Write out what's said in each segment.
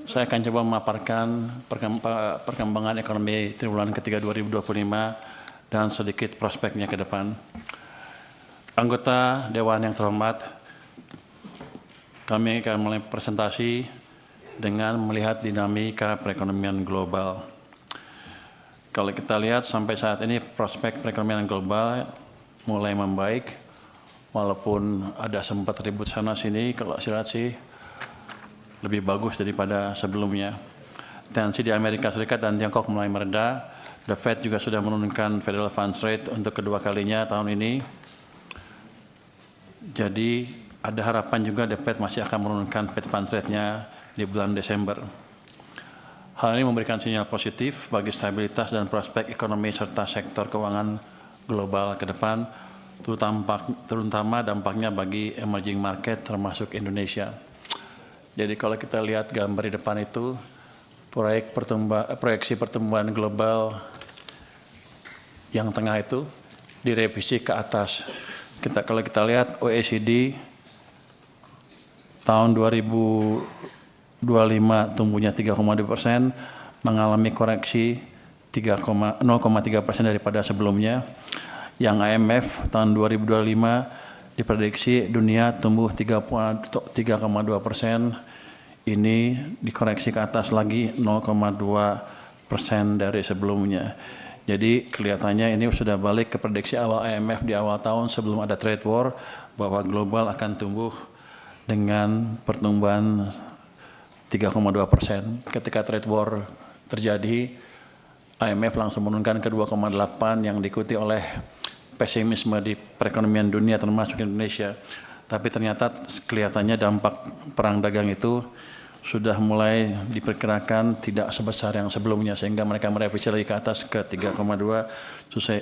Saya akan coba memaparkan perkembangan ekonomi triwulan ketiga 2025 dan sedikit prospeknya ke depan. Anggota Dewan yang terhormat, kami akan mulai presentasi dengan melihat dinamika perekonomian global. Kalau kita lihat sampai saat ini prospek perekonomian global mulai membaik, walaupun ada sempat ribut sana sini, kalau saya lihat sih lebih bagus daripada sebelumnya. Tensi di Amerika Serikat dan Tiongkok mulai mereda. The Fed juga sudah menurunkan Federal Funds Rate untuk kedua kalinya tahun ini. Jadi ada harapan juga The Fed masih akan menurunkan Fed Funds Rate-nya di bulan Desember. Hal ini memberikan sinyal positif bagi stabilitas dan prospek ekonomi serta sektor keuangan global ke depan, terutama dampaknya bagi emerging market termasuk Indonesia. Jadi kalau kita lihat gambar di depan itu, proyeksi pertumbuhan global yang tengah itu direvisi ke atas. Kalau kita lihat OECD tahun 2025 tumbuhnya 3,2%, mengalami koreksi 0,3% daripada sebelumnya. Yang IMF tahun 2025 diprediksi dunia tumbuh 3,2%, ini dikoreksi ke atas lagi 0,2% dari sebelumnya. Jadi kelihatannya ini sudah balik ke prediksi awal IMF di awal tahun sebelum ada trade war, bahwa global akan tumbuh dengan pertumbuhan 3,2%. Ketika trade war terjadi, IMF langsung menurunkan ke 2,8 yang diikuti oleh pesimisme di perekonomian dunia termasuk Indonesia. Tapi ternyata kelihatannya dampak perang dagang itu sudah mulai diperkirakan tidak sebesar yang sebelumnya, sehingga mereka merevisi lagi ke atas ke 3,2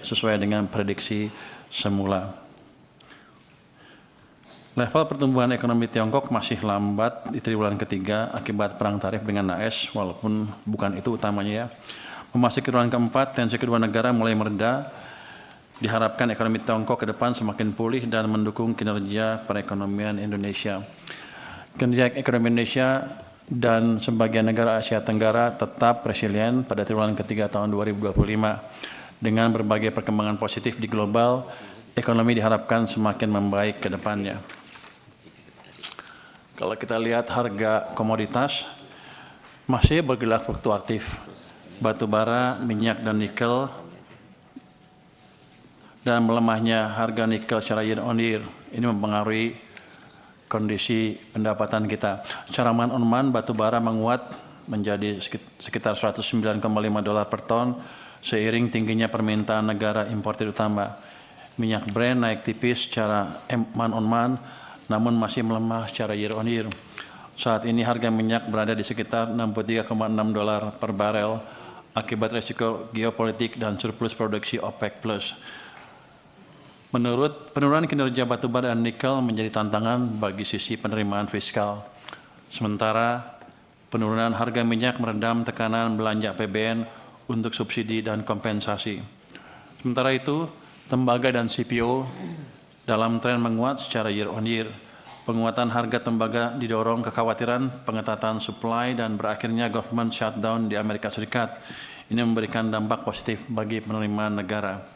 sesuai dengan prediksi semula. Level pertumbuhan ekonomi Tiongkok masih lambat di triwulan ketiga akibat perang tarif dengan AS, walaupun bukan itu utamanya ya. Memasuki triwulan keempat, tensi kedua negara mulai mereda. Diharapkan ekonomi Tiongkok ke depan semakin pulih dan mendukung kinerja perekonomian Indonesia. Kinerja ekonomi Indonesia dan sebagian negara Asia Tenggara tetap resilient pada triwulan ketiga tahun 2025. Dengan berbagai perkembangan positif di global, ekonomi diharapkan semakin membaik ke depannya. Kalau kita lihat harga komoditas masih bergerak fluktuatif. Batu bara, minyak, dan nikel, dan melemahnya harga nikel secara year on year ini mempengaruhi kondisi pendapatan kita. Secara month on month, batu bara menguat menjadi sekitar $109,5 per ton seiring tingginya permintaan negara importir utama. Minyak Brent naik tipis secara month on month, namun masih melemah secara year on year. Saat ini harga minyak berada di sekitar $63,6 per barel akibat resiko geopolitik dan surplus produksi OPEC+. Penurunan kinerja batubara dan nikel menjadi tantangan bagi sisi penerimaan fiskal. Sementara penurunan harga minyak meredam tekanan belanja APBN untuk subsidi dan kompensasi. Sementara itu, tembaga dan CPO dalam tren menguat secara year on year. Penguatan harga tembaga didorong kekhawatiran pengetatan supply dan berakhirnya government shutdown di Amerika Serikat. Ini memberikan dampak positif bagi penerimaan negara.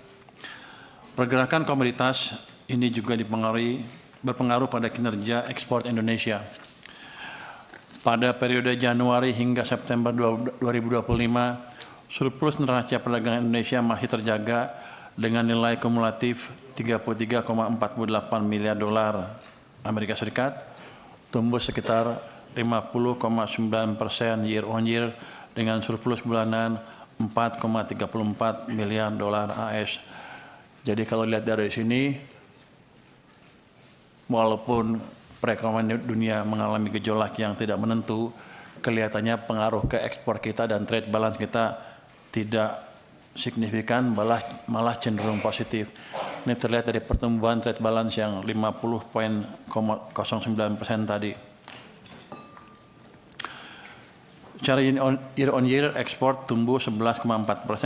Pergerakan komoditas ini juga berpengaruh pada kinerja ekspor Indonesia. Pada periode Januari hingga September 2025, surplus neraca perdagangan Indonesia masih terjaga dengan nilai kumulatif $33,48 miliar Amerika Serikat, tumbuh sekitar 50,9% year on year dengan surplus bulanan $4,34 miliar AS. Jadi kalau lihat dari sini, walaupun perekonomian dunia mengalami gejolak yang tidak menentu, kelihatannya pengaruh ke ekspor kita dan trade balance kita tidak signifikan, malah cenderung positif. Ini terlihat dari pertumbuhan trade balance yang 50,09% tadi. Secara year on year, ekspor tumbuh 11,4%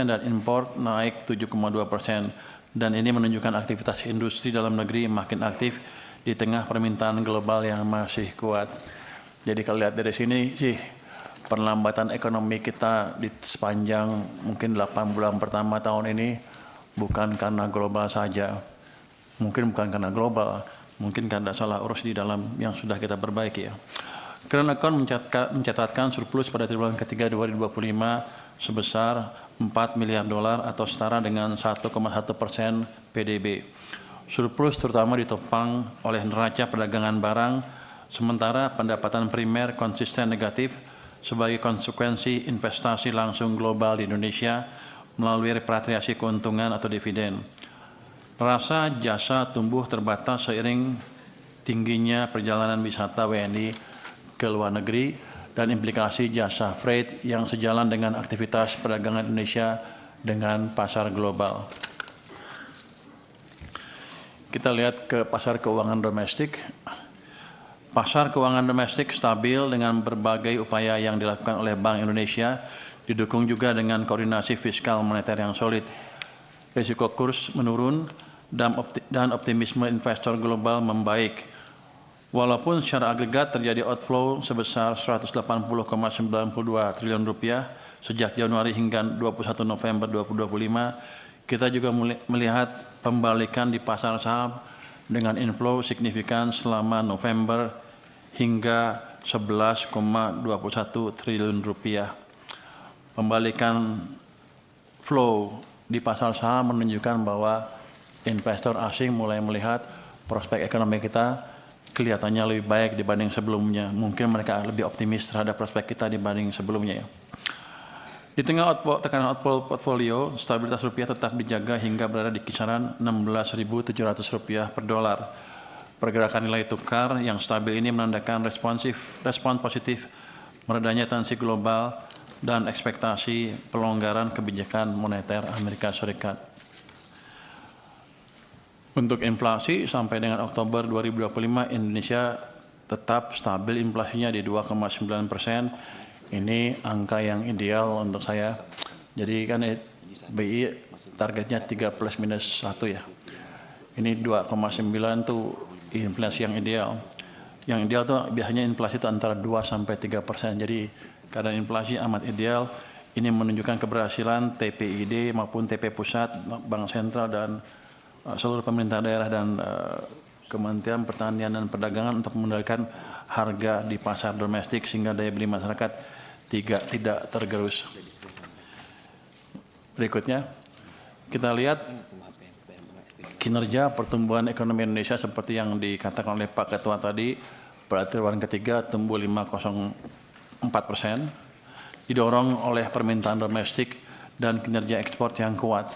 dan impor naik 7,2%. Dan ini menunjukkan aktivitas industri dalam negeri makin aktif di tengah permintaan global yang masih kuat. Jadi kalau lihat dari sini sih, Penlambatan ekonomi kita di sepanjang mungkin 8 bulan pertama tahun ini bukan karena global saja. Mungkin bukan karena global, mungkin karena salah urus di dalam yang sudah kita perbaiki ya. Current account mencatatkan surplus pada triwulan ketiga 2025 sebesar 4 miliar dolar atau setara dengan 1,1% PDB. Surplus terutama ditopang oleh neraca perdagangan barang, sementara pendapatan primer konsisten negatif sebagai konsekuensi investasi langsung global di Indonesia melalui repatriasi keuntungan atau dividen. Rasa jasa tumbuh terbatas seiring tingginya perjalanan wisata WNI ke luar negeri dan implikasi jasa freight yang sejalan dengan aktivitas perdagangan Indonesia dengan pasar global. Kita lihat ke pasar keuangan domestik. Pasar keuangan domestik stabil dengan berbagai upaya yang dilakukan oleh Bank Indonesia, didukung juga dengan koordinasi fiskal moneter yang solid. Risiko kurs menurun dan optimisme investor global membaik. Walaupun secara agregat terjadi outflow sebesar 180,92 triliun rupiah sejak Januari hingga 21 November 2025, kita juga melihat pembalikan di pasar saham dengan inflow signifikan selama November hingga 11,21 triliun rupiah. Pembalikan flow di pasar saham menunjukkan bahwa investor asing mulai melihat prospek ekonomi kita kelihatannya lebih baik dibanding sebelumnya. Mungkin mereka lebih optimis terhadap prospek kita dibanding sebelumnya. Di tengah tekanan outflow portfolio, stabilitas rupiah tetap dijaga hingga berada di kisaran 16.700 rupiah per dolar. Pergerakan nilai tukar yang stabil ini menandakan respon positif meredanya tensi global dan ekspektasi pelonggaran kebijakan moneter Amerika Serikat. Untuk inflasi sampai dengan Oktober 2025 Indonesia tetap stabil inflasinya di 2,9%. Ini angka yang ideal untuk saya. Jadi kan BI targetnya 3 plus minus 1 ya. Ini 2,9 tuh inflasi yang ideal. Yang ideal tuh biasanya inflasi itu antara 2 sampai 3%. Jadi karena inflasi amat ideal, ini menunjukkan keberhasilan TPID maupun TP Pusat, Bank Sentral dan seluruh pemerintah daerah dan Kementerian Pertanian dan Perdagangan untuk mengendalikan harga di pasar domestik sehingga daya beli masyarakat tidak tergerus. Berikutnya, kita lihat kinerja pertumbuhan ekonomi Indonesia seperti yang dikatakan oleh Pak Ketua tadi, pada triwulan ketiga tumbuh 5,04%, didorong oleh permintaan domestik dan kinerja ekspor yang kuat,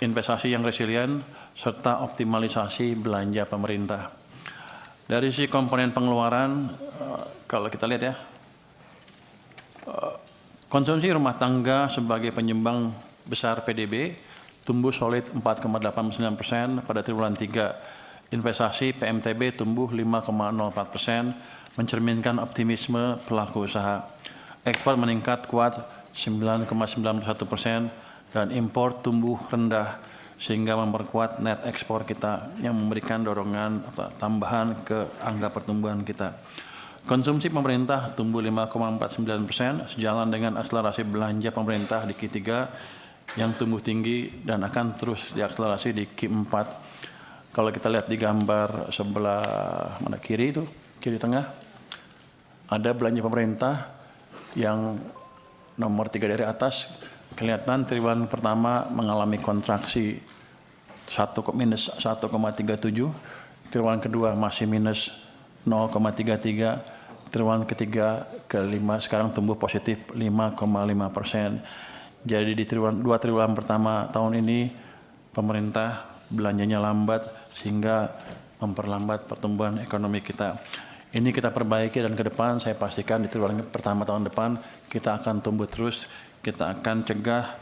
investasi yang resilient, serta optimalisasi belanja pemerintah. Dari sisi komponen pengeluaran, kalau kita lihat ya, konsumsi rumah tangga sebagai penyumbang besar PDB tumbuh solid 4,89% pada triwulan 3. Investasi PMTB tumbuh 5,04%, mencerminkan optimisme pelaku usaha. Ekspor meningkat kuat 9,91% dan impor tumbuh rendah sehingga memperkuat net ekspor kita yang memberikan dorongan tambahan ke angka pertumbuhan kita. Konsumsi pemerintah tumbuh 5,49% sejalan dengan akselerasi belanja pemerintah di Q3 yang tumbuh tinggi dan akan terus diakselerasi di Q4. Kalau kita lihat di gambar sebelah mana kiri itu, kiri tengah, ada belanja pemerintah yang nomor 3 dari atas. Kelihatan triwulan pertama mengalami kontraksi minus 1,37, triwulan kedua masih minus 0,33, triwulan ketiga ke 5 sekarang tumbuh positif 5,5%. Jadi di dua triwulan pertama tahun ini pemerintah belanjanya lambat sehingga memperlambat pertumbuhan ekonomi kita. Ini kita perbaiki dan ke depan saya pastikan di triwulan pertama tahun depan kita akan tumbuh terus. Kita akan cegah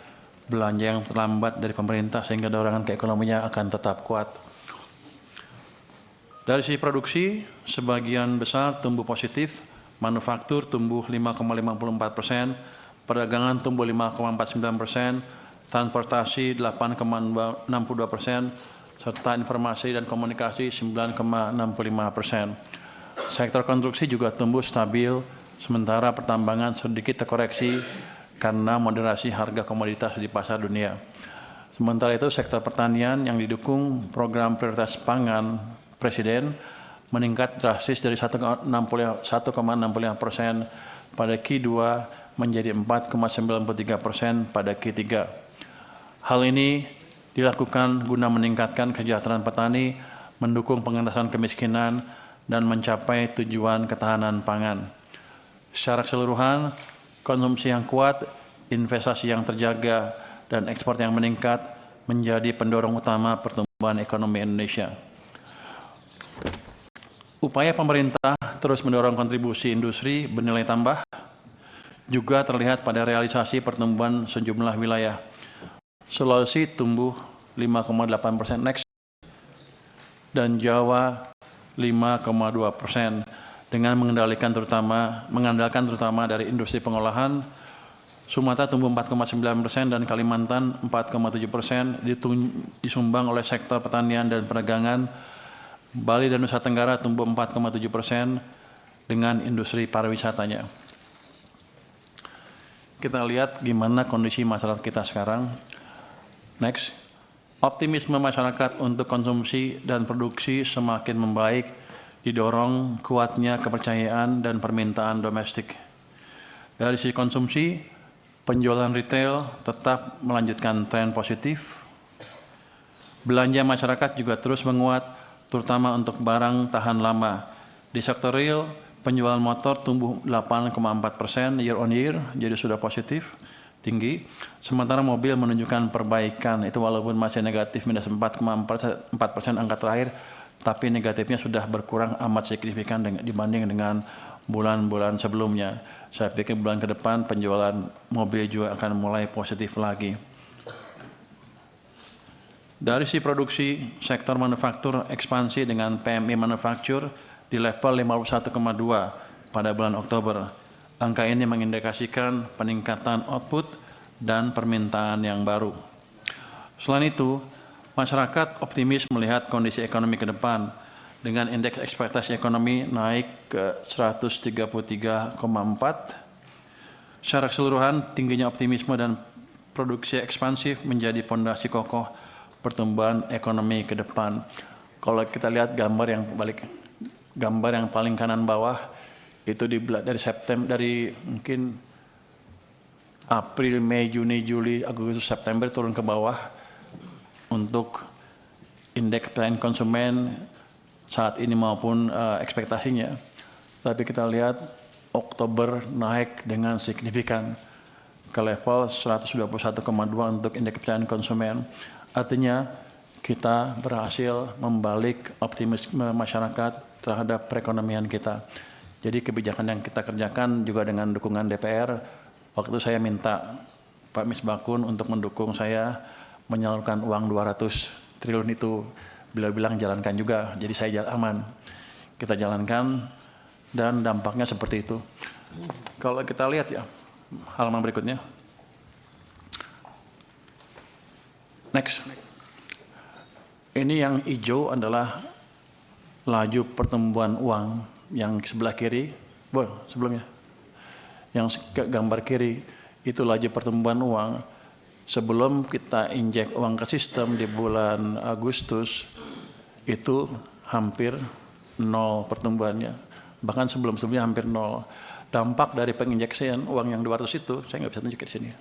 belanja yang terlambat dari pemerintah sehingga dorongan keekonominya akan tetap kuat. Dari sisi produksi, sebagian besar tumbuh positif, manufaktur tumbuh 5,54%, perdagangan tumbuh 5,49%, transportasi 8,62%, serta informasi dan komunikasi 9,65%. Sektor konstruksi juga tumbuh stabil sementara pertambangan sedikit terkoreksi karena moderasi harga komoditas di pasar dunia. Sementara itu sektor pertanian yang didukung program prioritas pangan Presiden meningkat drastis dari 1,65% pada Q2 menjadi 4,93% pada Q3. Hal ini dilakukan guna meningkatkan kesejahteraan petani, mendukung pengentasan kemiskinan, dan mencapai tujuan ketahanan pangan. Secara keseluruhan, konsumsi yang kuat, investasi yang terjaga, dan ekspor yang meningkat menjadi pendorong utama pertumbuhan ekonomi Indonesia. Upaya pemerintah terus mendorong kontribusi industri bernilai tambah juga terlihat pada realisasi pertumbuhan sejumlah wilayah. Sulawesi tumbuh 5,8% next dan Jawa 5,2% dengan mengandalkan terutama dari industri pengolahan. Sumatera tumbuh 4,9% dan Kalimantan 4,7% disumbang oleh sektor pertanian dan perdagangan. Bali dan Nusa Tenggara tumbuh 4,7% dengan industri pariwisatanya. Kita lihat gimana kondisi masyarakat kita sekarang. Next. Optimisme masyarakat untuk konsumsi dan produksi semakin membaik, didorong kuatnya kepercayaan dan permintaan domestik. Dari sisi konsumsi, penjualan retail tetap melanjutkan tren positif. Belanja masyarakat juga terus menguat, terutama untuk barang tahan lama. Di sektor real, penjualan motor tumbuh 8,4% year on year, jadi sudah positif, tinggi. Sementara mobil menunjukkan perbaikan, itu walaupun masih negatif minus 4,4% angka terakhir, tapi negatifnya sudah berkurang amat signifikan dibanding dengan bulan-bulan sebelumnya. Saya pikir bulan ke depan penjualan mobil juga akan mulai positif lagi. Dari sisi produksi, sektor manufaktur ekspansi dengan PMI manufaktur di level 51,2 pada bulan Oktober. Angka ini mengindikasikan peningkatan output dan permintaan yang baru. Selain itu, masyarakat optimis melihat kondisi ekonomi ke depan dengan indeks ekspektasi ekonomi naik ke 133,4. Secara keseluruhan, tingginya optimisme dan produksi ekspansif menjadi pondasi kokoh pertumbuhan ekonomi ke depan. Kalau kita lihat gambar yang paling kanan bawah itu dari September, dari mungkin April, Mei, Juni, Juli, Agustus, September turun ke bawah untuk indeks kepercayaan konsumen saat ini maupun ekspektasinya. Tapi kita lihat Oktober naik dengan signifikan ke level 121,2 untuk indeks kepercayaan konsumen. Artinya kita berhasil membalik optimisme masyarakat terhadap perekonomian kita. Jadi kebijakan yang kita kerjakan juga dengan dukungan DPR. Waktu saya minta Pak Misbakun untuk mendukung saya menyalurkan uang 200 triliun itu, beliau bilang jalankan juga, jadi saya aman. Kita jalankan dan dampaknya seperti itu. Kalau kita lihat ya, halaman berikutnya. Next. Ini yang hijau adalah laju pertumbuhan uang, yang sebelah kiri, sebelumnya. Yang gambar kiri itu laju pertumbuhan uang. Sebelum kita injek uang ke sistem di bulan Agustus, itu hampir nol pertumbuhannya. Bahkan sebelum-sebelumnya hampir nol. Dampak dari penginjeksian uang yang 200 itu, saya nggak bisa tunjuk di sini.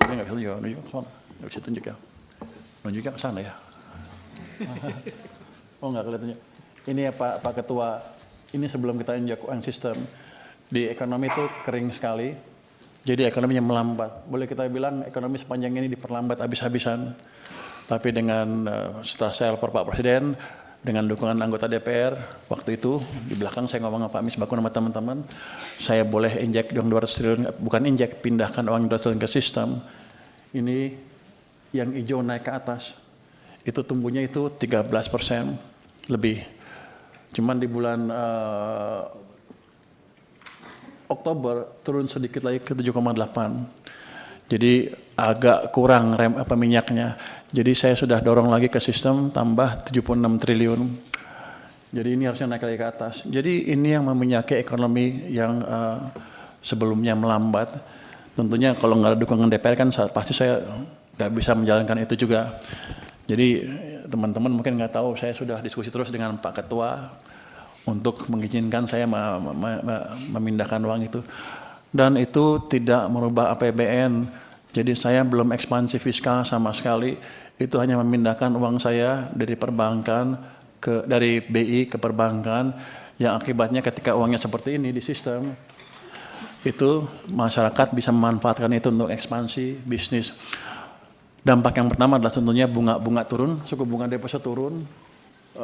Saya nggak bisa tunjuk, nggak bisa tunjuk ya. Tunjuknya ke sana ya. Oh nggak kelihatannya. Ini ya Pak Ketua, ini sebelum kita injek uang sistem, di ekonomi itu kering sekali. Jadi ekonominya melambat. Boleh kita bilang ekonomi sepanjang ini diperlambat habis-habisan. Tapi dengan setelah saya lapor Pak Presiden, dengan dukungan anggota DPR, waktu itu di belakang saya ngomong sama Pak Misbakun sama teman-teman, saya boleh injek uang 200 triliun, bukan injek, pindahkan uang 200 triliun ke sistem. Ini yang hijau naik ke atas. Itu tumbuhnya itu 13% lebih. Cuman di bulan Oktober turun sedikit lagi ke 7,8. Jadi agak kurang minyaknya. Jadi saya sudah dorong lagi ke sistem tambah 76 triliun. Jadi ini harusnya naik lagi ke atas. Jadi ini yang meminyaki ekonomi yang sebelumnya melambat. Tentunya kalau nggak ada dukungan DPR kan pasti saya nggak bisa menjalankan itu juga. Jadi teman-teman mungkin nggak tahu, saya sudah diskusi terus dengan Pak Ketua untuk mengizinkan saya memindahkan uang itu. Dan itu tidak merubah APBN. Jadi saya belum ekspansi fiskal sama sekali. Itu hanya memindahkan uang saya dari perbankan dari BI ke perbankan, yang akibatnya ketika uangnya seperti ini di sistem, itu masyarakat bisa memanfaatkan itu untuk ekspansi bisnis. Dampak yang pertama adalah tentunya bunga turun, suku bunga deposito turun,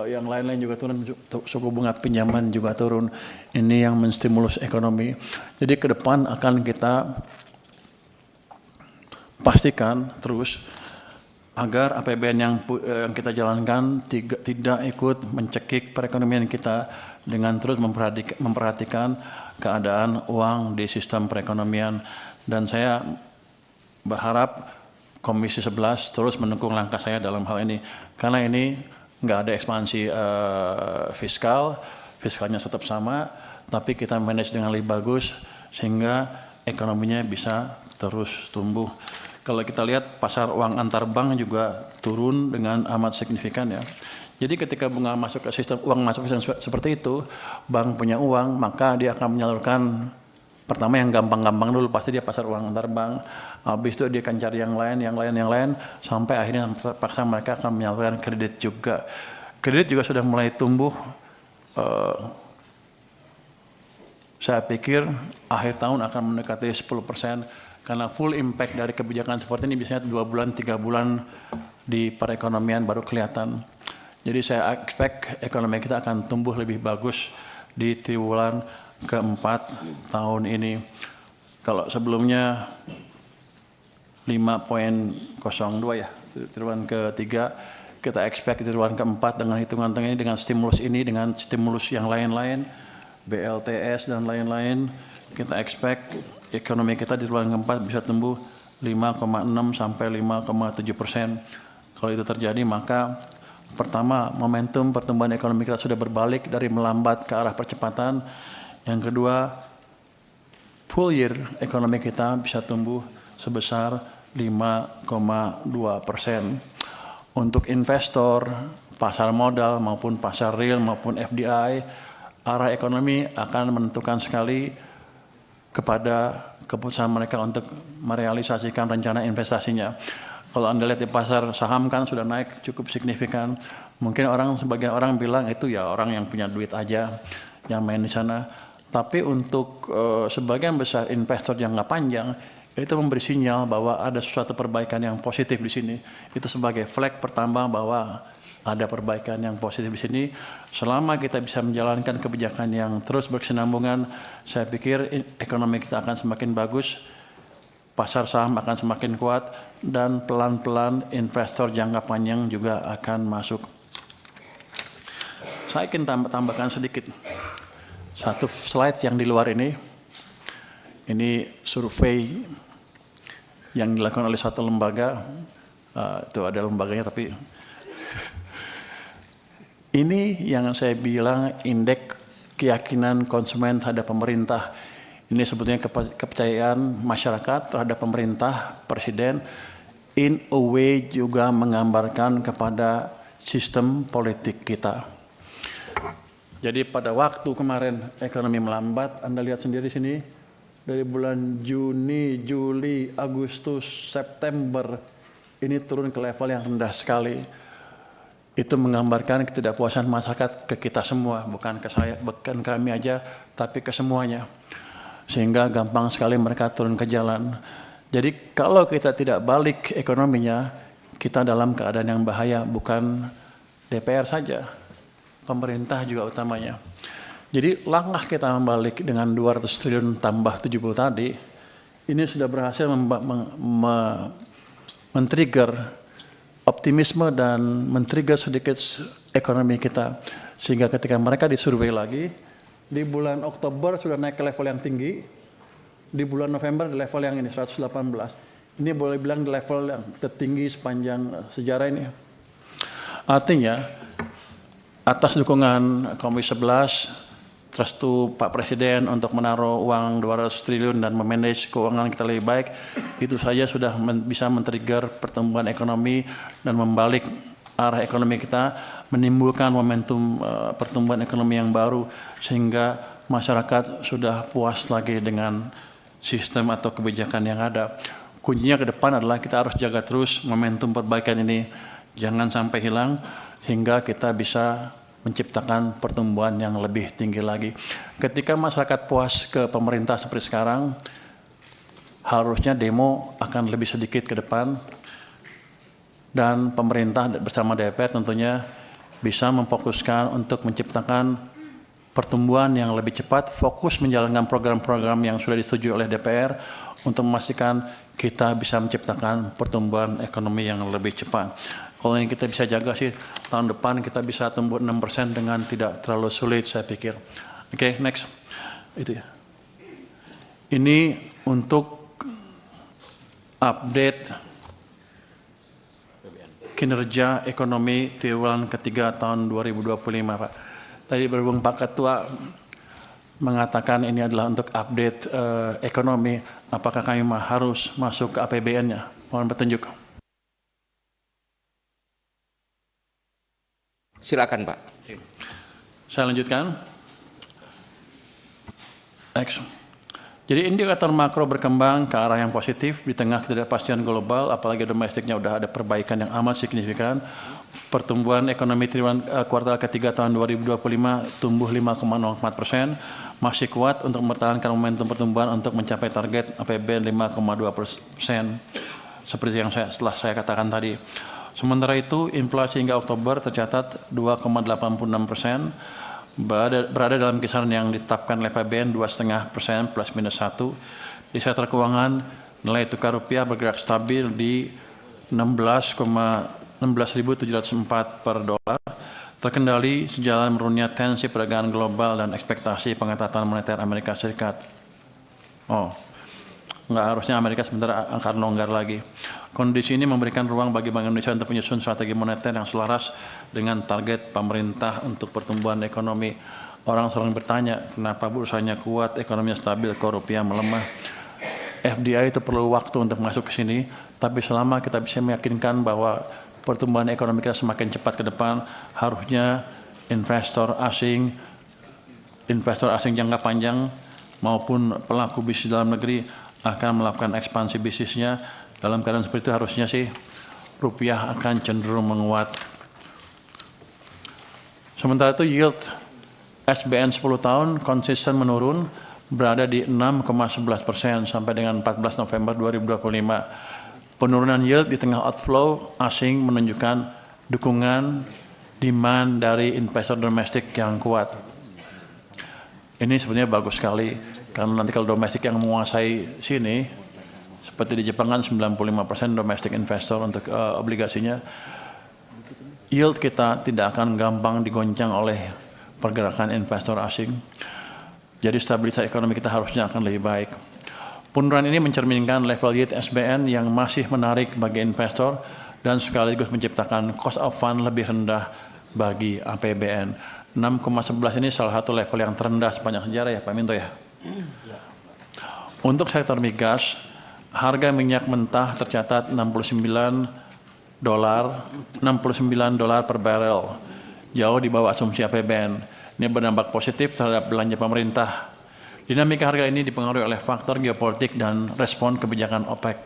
yang lain-lain juga turun, suku bunga pinjaman juga turun. Ini yang menstimulus ekonomi. Jadi ke depan akan kita pastikan terus agar APBN yang kita jalankan tidak ikut mencekik perekonomian kita dengan terus memperhatikan keadaan uang di sistem perekonomian. Dan saya berharap Komisi 11 terus mendukung langkah saya dalam hal ini, karena ini nggak ada ekspansi fiskalnya tetap sama, tapi kita manage dengan lebih bagus sehingga ekonominya bisa terus tumbuh. Kalau kita lihat pasar uang antar bank juga turun dengan amat signifikan ya. Jadi ketika bunga masuk ke sistem, uang masuk ke sistem seperti itu, bank punya uang, maka dia akan menyalurkan, pertama yang gampang-gampang dulu pasti dia pasar uang antar bank, habis itu dia akan cari yang lain, sampai akhirnya paksa mereka akan menyalurkan kredit juga. Kredit juga sudah mulai tumbuh, saya pikir akhir tahun akan mendekati 10%. Karena full impact dari kebijakan seperti ini biasanya 2 bulan, 3 bulan di perekonomian baru kelihatan. Jadi saya expect ekonomi kita akan tumbuh lebih bagus di triwulan keempat tahun ini. Kalau sebelumnya 5,02 ya, triwulan ketiga, kita expect di triwulan keempat dengan hitungan ini, dengan stimulus ini, dengan stimulus yang lain-lain, BLTS dan lain-lain, kita expect ekonomi kita di triwulan keempat bisa tumbuh 5,6 sampai 5,7%. Kalau itu terjadi, maka pertama, momentum pertumbuhan ekonomi kita sudah berbalik dari melambat ke arah percepatan. Yang kedua, full year ekonomi kita bisa tumbuh sebesar 5,2%. Untuk investor, pasar modal maupun pasar real maupun FDI, arah ekonomi akan menentukan sekali kepada keputusan mereka untuk merealisasikan rencana investasinya. Kalau Anda lihat di pasar saham kan sudah naik cukup signifikan. Mungkin sebagian orang bilang itu ya orang yang punya duit aja yang main di sana. Tapi untuk sebagian besar investor jangka panjang, itu memberi sinyal bahwa ada suatu perbaikan yang positif di sini. Itu sebagai flag pertama bahwa ada perbaikan yang positif di sini. Selama kita bisa menjalankan kebijakan yang terus berkesinambungan, saya pikir ekonomi kita akan semakin bagus, pasar saham akan semakin kuat, dan pelan-pelan investor jangka panjang juga akan masuk. Saya ingin tambahkan sedikit. Satu slide yang di luar ini survei yang dilakukan oleh satu lembaga, itu ada lembaganya tapi ini yang saya bilang indeks keyakinan konsumen terhadap pemerintah. Ini sebetulnya kepercayaan masyarakat terhadap pemerintah, presiden, in a way juga menggambarkan kepada sistem politik kita. Jadi pada waktu kemarin ekonomi melambat, Anda lihat sendiri sini, dari bulan Juni, Juli, Agustus, September, ini turun ke level yang rendah sekali. Itu menggambarkan ketidakpuasan masyarakat ke kita semua, bukan ke saya, bukan kami aja, tapi ke semuanya. Sehingga gampang sekali mereka turun ke jalan. Jadi kalau kita tidak balik ekonominya, kita dalam keadaan yang bahaya, bukan DPR saja, pemerintah juga utamanya. Jadi langkah kita membalik dengan 200 triliun tambah 70 tadi, ini sudah berhasil men-trigger optimisme dan men-trigger sedikit ekonomi kita. Sehingga ketika mereka disurvei lagi, di bulan Oktober sudah naik ke level yang tinggi, di bulan November di level yang ini 118. Ini boleh bilang di level yang tertinggi sepanjang sejarah ini. Artinya Atas dukungan Komisi 11, restu Pak Presiden untuk menaruh uang 200 triliun dan memanage keuangan kita lebih baik, itu saja sudah bisa men-trigger pertumbuhan ekonomi dan membalik arah ekonomi kita, menimbulkan momentum pertumbuhan ekonomi yang baru, sehingga masyarakat sudah puas lagi dengan sistem atau kebijakan yang ada. Kuncinya ke depan adalah kita harus jaga terus momentum perbaikan ini, jangan sampai hilang, sehingga kita bisa menciptakan pertumbuhan yang lebih tinggi lagi. Ketika masyarakat puas ke pemerintah seperti sekarang, harusnya demo akan lebih sedikit ke depan, dan pemerintah bersama DPR tentunya bisa memfokuskan untuk menciptakan pertumbuhan yang lebih cepat, fokus menjalankan program-program yang sudah disetujui oleh DPR untuk memastikan kita bisa menciptakan pertumbuhan ekonomi yang lebih cepat. Kalau yang kita bisa jaga sih, tahun depan kita bisa tumbuh 6% dengan tidak terlalu sulit, saya pikir. Oke, next. Itu ya. Ini untuk update kinerja ekonomi triwulan ketiga tahun 2025, Pak. Tadi berhubung Pak Ketua mengatakan ini adalah untuk update ekonomi, apakah kami harus masuk ke APBN-nya? Mohon petunjuk. Silakan, Pak. Saya lanjutkan. Next. Jadi indikator makro berkembang ke arah yang positif di tengah ketidakpastian global, apalagi domestiknya udah ada perbaikan yang amat signifikan. Pertumbuhan ekonomi triwulan kuartal ketiga tahun 2025 tumbuh 5,04%, masih kuat untuk mempertahankan momentum pertumbuhan untuk mencapai target APBN 5,2%, seperti yang setelah saya katakan tadi. Sementara itu, inflasi hingga Oktober tercatat 2,86%, berada dalam kisaran yang ditetapkan oleh APBN 2,5% plus minus 1. Di sektor keuangan, nilai tukar rupiah bergerak stabil di 16.704 per dolar, terkendali sejalan menurunnya tensi perdagangan global dan ekspektasi pengetatan moneter Amerika Serikat. Nggak harusnya Amerika sebentar akan longgar lagi. Kondisi ini memberikan ruang bagi Bank Indonesia untuk menyusun strategi moneter yang selaras dengan target pemerintah untuk pertumbuhan ekonomi. Orang sering bertanya, kenapa bursanya kuat, ekonominya stabil, kok rupiah melemah. FDI itu perlu waktu untuk masuk ke sini, tapi selama kita bisa meyakinkan bahwa pertumbuhan ekonomi kita semakin cepat ke depan, harusnya investor asing jangka panjang maupun pelaku bisnis dalam negeri akan melakukan ekspansi bisnisnya. Dalam keadaan seperti itu harusnya sih rupiah akan cenderung menguat. Sementara itu yield SBN 10 tahun konsisten menurun, berada di 6,11% sampai dengan 14 November 2025. Penurunan yield di tengah outflow asing menunjukkan dukungan demand dari investor domestik yang kuat. Ini sebenarnya bagus sekali, karena nanti kalau domestik yang menguasai sini, seperti di Jepang kan 95% domestic investor untuk obligasinya, yield kita tidak akan gampang digoncang oleh pergerakan investor asing. Jadi stabilitas ekonomi kita harusnya akan lebih baik. Penurunan ini mencerminkan level yield SBN yang masih menarik bagi investor dan sekaligus menciptakan cost of fund lebih rendah bagi APBN. 6,11 ini salah satu level yang terendah sepanjang sejarah ya Pak Minto ya. Untuk sektor migas, harga minyak mentah tercatat $69 per barel, jauh di bawah asumsi APBN. Ini berdampak positif terhadap belanja pemerintah. Dinamika harga ini dipengaruhi oleh faktor geopolitik dan respon kebijakan OPEC+.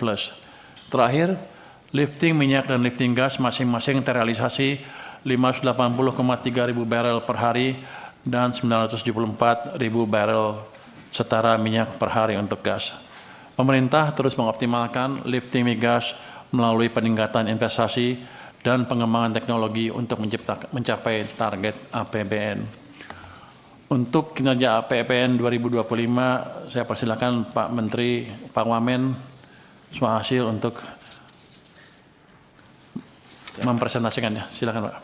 Terakhir, lifting minyak dan lifting gas masing-masing terrealisasi 580,3 ribu barel per hari dan 974 ribu barel setara minyak per hari untuk gas. Pemerintah terus mengoptimalkan lifting migas melalui peningkatan investasi dan pengembangan teknologi untuk mencapai target APBN. Untuk kinerja APBN 2025, saya persilakan Pak Menteri, Pak Wamen, Swahasil untuk mempresentasikannya. Silakan Pak.